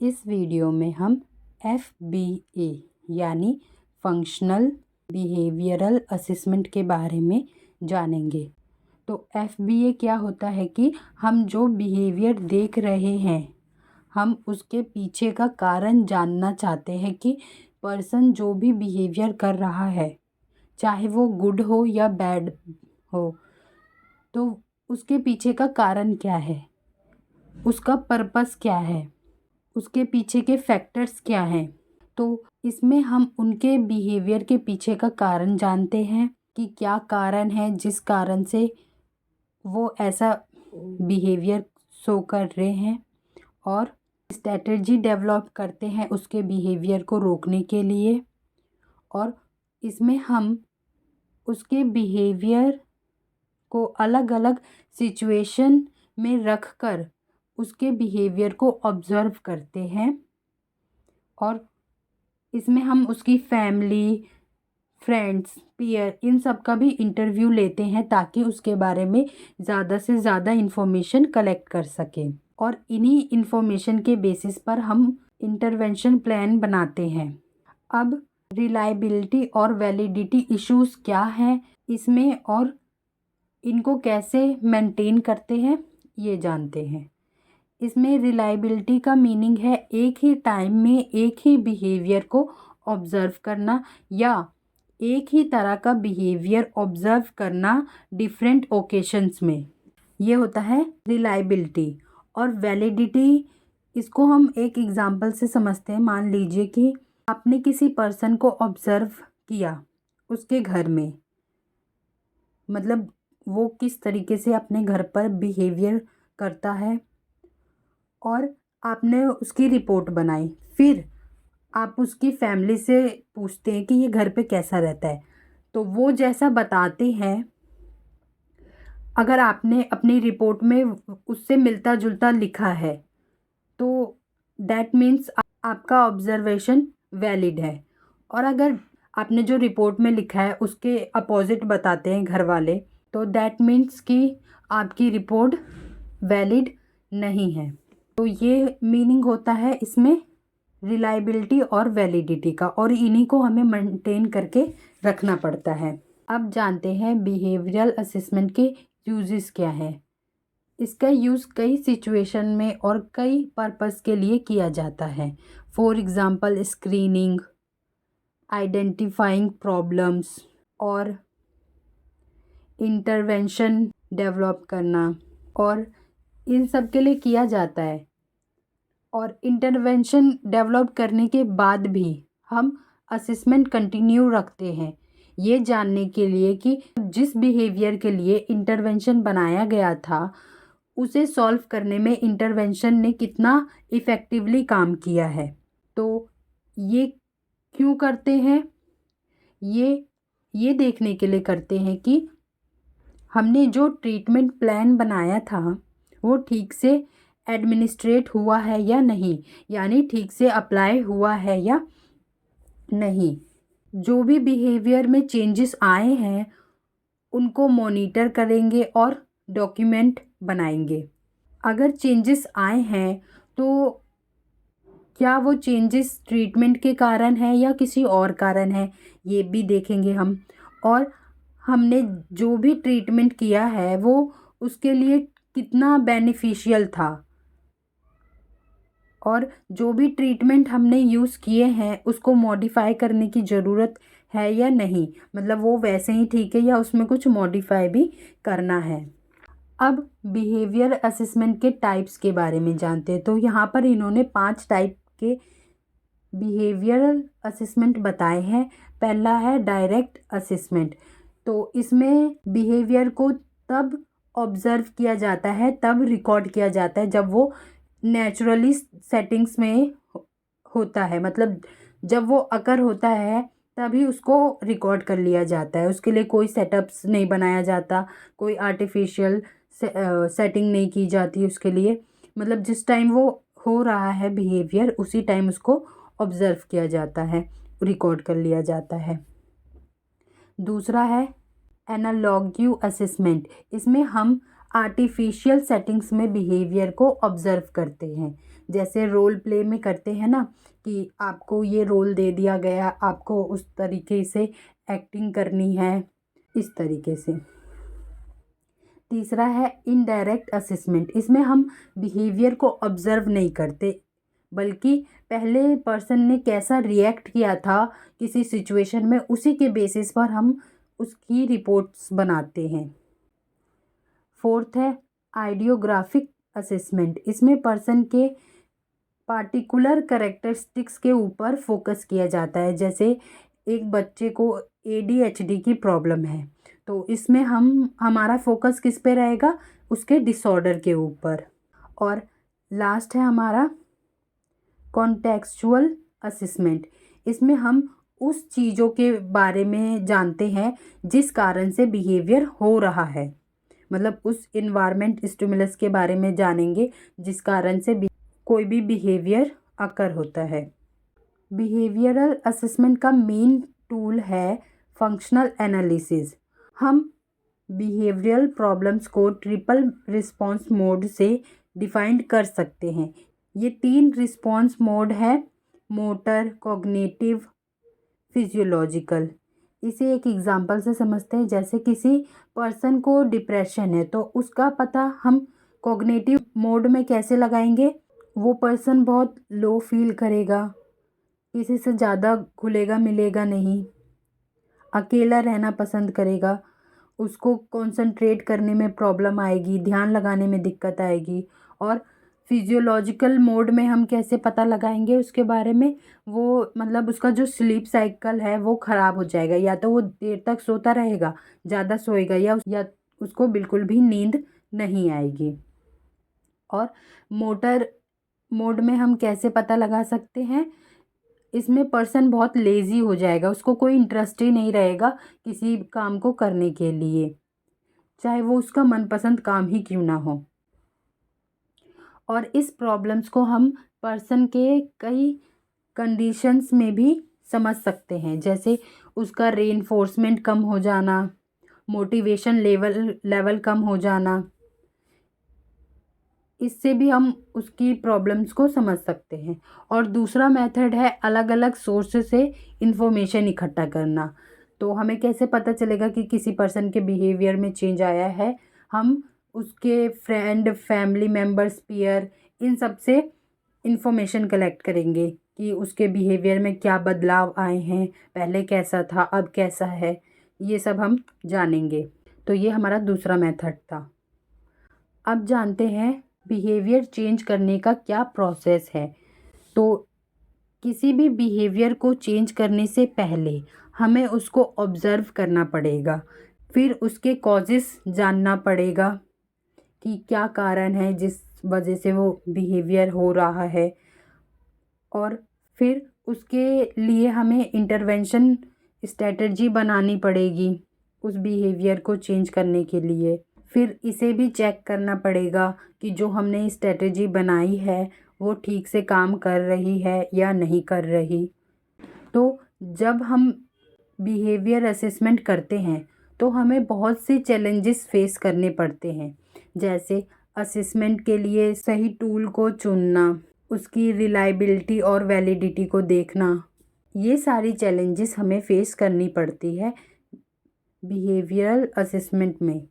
इस वीडियो में हम FBA यानी फंक्शनल बिहेवियरल असेसमेंट के बारे में जानेंगे। तो FBA क्या होता है कि हम जो बिहेवियर देख रहे हैं हम उसके पीछे का कारण जानना चाहते हैं कि पर्सन जो भी बिहेवियर कर रहा है चाहे वो गुड हो या बैड हो, तो उसके पीछे का कारण क्या है, उसका पर्पस क्या है, उसके पीछे के फैक्टर्स क्या हैं। तो इसमें हम उनके बिहेवियर के पीछे का कारण जानते हैं कि क्या कारण है जिस कारण से वो ऐसा बिहेवियर शो कर रहे हैं, और स्ट्रैटेजी डेवलप करते हैं उसके बिहेवियर को रोकने के लिए। और इसमें हम उसके बिहेवियर को अलग अलग सिचुएशन में रख कर उसके बिहेवियर को ऑब्ज़र्व करते हैं, और इसमें हम उसकी फैमिली, फ्रेंड्स, पीयर इन सब का भी इंटरव्यू लेते हैं ताकि उसके बारे में ज़्यादा से ज़्यादा इन्फॉर्मेशन कलेक्ट कर सकें, और इन्हीं इन्फॉर्मेशन के बेसिस पर हम इंटरवेंशन प्लान बनाते हैं। अब रिलायबिलिटी और वैलिडिटी इश्यूज़ क्या हैं इसमें और इनको कैसे मेंटेन करते हैं ये जानते हैं। इसमें रिलायबिलिटी का मीनिंग है एक ही टाइम में एक ही बिहेवियर को ऑब्ज़र्व करना या एक ही तरह का बिहेवियर ऑब्ज़र्व करना डिफरेंट ओकेशंस में, ये होता है रिलायबिलिटी। और वैलिडिटी, इसको हम एक एग्जांपल से समझते हैं। मान लीजिए कि आपने किसी पर्सन को ऑब्ज़र्व किया उसके घर में, मतलब वो किस तरीके से अपने घर पर बिहेवियर करता है, और आपने उसकी रिपोर्ट बनाई। फिर आप उसकी फैमिली से पूछते हैं कि ये घर पे कैसा रहता है, तो वो जैसा बताते हैं अगर आपने अपनी रिपोर्ट में उससे मिलता जुलता लिखा है तो दैट मीन्स आपका ऑब्जर्वेशन वैलिड है। और अगर आपने जो रिपोर्ट में लिखा है उसके अपोजिट बताते हैं घर वाले, तो दैट मीन्स कि आपकी रिपोर्ट वैलिड नहीं है। तो ये मीनिंग होता है इसमें रिलायबिलिटी और वैलिडिटी का, और इन्हीं को हमें मेंटेन करके रखना पड़ता है। अब जानते हैं बिहेवियरल असेसमेंट के यूजेस क्या है। इसका यूज़ कई सिचुएशन में और कई पर्पस के लिए किया जाता है। For example screening, identifying problems और इंटरवेंशन डेवलप करना, और इन सब के लिए किया जाता है। और इंटरवेंशन डेवलप करने के बाद भी हम असेसमेंट कंटिन्यू रखते हैं ये जानने के लिए कि जिस बिहेवियर के लिए इंटरवेंशन बनाया गया था उसे सॉल्व करने में इंटरवेंशन ने कितना इफ़ेक्टिवली काम किया है। तो ये क्यों करते हैं, ये देखने के लिए करते हैं कि हमने जो ट्रीटमेंट प्लान बनाया था वो ठीक से एडमिनिस्ट्रेट हुआ है या नहीं, यानी ठीक से अप्लाई हुआ है या नहीं। जो भी बिहेवियर में चेंजेस आए हैं उनको मॉनिटर करेंगे और डॉक्यूमेंट बनाएंगे। अगर चेंजेस आए हैं तो क्या वो चेंजेस ट्रीटमेंट के कारण है या किसी और कारण है, ये भी देखेंगे हम। और हमने जो भी ट्रीटमेंट किया है वो उसके लिए कितना बेनिफिशियल था, और जो भी ट्रीटमेंट हमने यूज़ किए हैं उसको मॉडिफाई करने की ज़रूरत है या नहीं, मतलब वो वैसे ही ठीक है या उसमें कुछ मॉडिफाई भी करना है। अब बिहेवियर असेसमेंट के टाइप्स के बारे में जानते हैं। तो यहाँ पर इन्होंने 5 टाइप के बिहेवियरल असेसमेंट बताए हैं। पहला है डायरेक्ट असेसमेंट। तो इसमें बिहेवियर को तब ऑब्ज़र्व किया जाता है, तब रिकॉर्ड किया जाता है जब वो नेचुरली सेटिंग्स में होता है, मतलब जब वो अकर होता है तभी उसको रिकॉर्ड कर लिया जाता है। उसके लिए कोई सेटअप्स नहीं बनाया जाता, कोई आर्टिफिशियल सेटिंग नहीं की जाती उसके लिए, मतलब जिस टाइम वो हो रहा है बिहेवियर उसी टाइम उसको ऑब्ज़र्व किया जाता है, रिकॉर्ड कर लिया जाता है। दूसरा है एनालॉग्यू असेसमेंट। इसमें हम आर्टिफिशियल सेटिंग्स में बिहेवियर को ऑब्ज़र्व करते हैं। जैसे रोल प्ले में करते हैं ना कि आपको ये रोल दे दिया गया, आपको उस तरीके से एक्टिंग करनी है, इस तरीके से। तीसरा है इनडायरेक्ट असेसमेंट। इसमें हम बिहेवियर को ऑब्जर्व नहीं करते, बल्कि पहले पर्सन ने कैसा रिएक्ट किया था किसी सिचुएशन में, उसी के बेसिस पर हम उसकी रिपोर्ट्स बनाते हैं। फोर्थ है आइडियोग्राफिक असेसमेंट। इसमें पर्सन के पार्टिकुलर कैरेक्टरिस्टिक्स के ऊपर फोकस किया जाता है। जैसे एक बच्चे को ADHD की प्रॉब्लम है, तो इसमें हमारा फोकस किस पे रहेगा, उसके डिसऑर्डर के ऊपर। और लास्ट है हमारा कॉन्टेक्सचुअल असेसमेंट। इसमें हम उस चीज़ों के बारे में जानते हैं जिस कारण से बिहेवियर हो रहा है, मतलब उस इन्वायरमेंट स्टिमुलस के बारे में जानेंगे जिस कारण से कोई भी बिहेवियर अकर होता है। बिहेवियरल असेसमेंट का मेन टूल है फंक्शनल एनालिसिस। हम बिहेवियरल प्रॉब्लम्स को ट्रिपल रिस्पॉन्स मोड से डिफाइंड कर सकते हैं। ये 3 रिस्पॉन्स मोड है, मोटर, कॉग्निटिव, फिजियोलॉजिकल। इसे एक एग्जांपल से समझते हैं। जैसे किसी पर्सन को डिप्रेशन है, तो उसका पता हम कॉग्निटिव मोड में कैसे लगाएंगे। वो पर्सन बहुत लो फील करेगा, किसी से ज़्यादा घुलेगा मिलेगा नहीं, अकेला रहना पसंद करेगा, उसको कंसंट्रेट करने में प्रॉब्लम आएगी, ध्यान लगाने में दिक्कत आएगी। और फिजियोलॉजिकल मोड में हम कैसे पता लगाएंगे उसके बारे में, वो मतलब उसका जो स्लीप साइकिल है वो ख़राब हो जाएगा, या तो वो देर तक सोता रहेगा, ज़्यादा सोएगा, या उसको बिल्कुल भी नींद नहीं आएगी। और मोटर मोड में हम कैसे पता लगा सकते हैं, इसमें पर्सन बहुत लेज़ी हो जाएगा, उसको कोई इंटरेस्ट ही नहीं रहेगा किसी काम को करने के लिए, चाहे वो उसका मनपसंद काम ही क्यों ना हो। और इस प्रॉब्लम्स को हम पर्सन के कई कंडीशंस में भी समझ सकते हैं। जैसे उसका रेनफोर्समेंट कम हो जाना, मोटिवेशन लेवल कम हो जाना, इससे भी हम उसकी प्रॉब्लम्स को समझ सकते हैं। और दूसरा मेथड है अलग अलग सोर्स से इंफॉर्मेशन इकट्ठा करना। तो हमें कैसे पता चलेगा कि किसी पर्सन के बिहेवियर में चेंज आया है, हम उसके फ्रेंड, फैमिली मेम्बर्स, पीयर, इन सब से इंफॉर्मेशन कलेक्ट करेंगे कि उसके बिहेवियर में क्या बदलाव आए हैं, पहले कैसा था, अब कैसा है, ये सब हम जानेंगे। तो ये हमारा दूसरा मेथड था। अब जानते हैं बिहेवियर चेंज करने का क्या प्रोसेस है। तो किसी भी बिहेवियर को चेंज करने से पहले हमें उसको ऑब्ज़र्व करना पड़ेगा, फिर उसके कॉजेस जानना पड़ेगा कि क्या कारण है जिस वजह से वो बिहेवियर हो रहा है, और फिर उसके लिए हमें इंटरवेंशन स्ट्रेटजी बनानी पड़ेगी उस बिहेवियर को चेंज करने के लिए। फिर इसे भी चेक करना पड़ेगा कि जो हमने स्ट्रेटजी बनाई है वो ठीक से काम कर रही है या नहीं कर रही। तो जब हम बिहेवियर असेसमेंट करते हैं तो हमें बहुत से चैलेंजेस फेस करने पड़ते हैं। जैसे असेसमेंट के लिए सही टूल को चुनना, उसकी रिलायबिलिटी और वैलिडिटी को देखना, ये सारी चैलेंजेस हमें फेस करनी पड़ती है बिहेवियरल असेसमेंट में।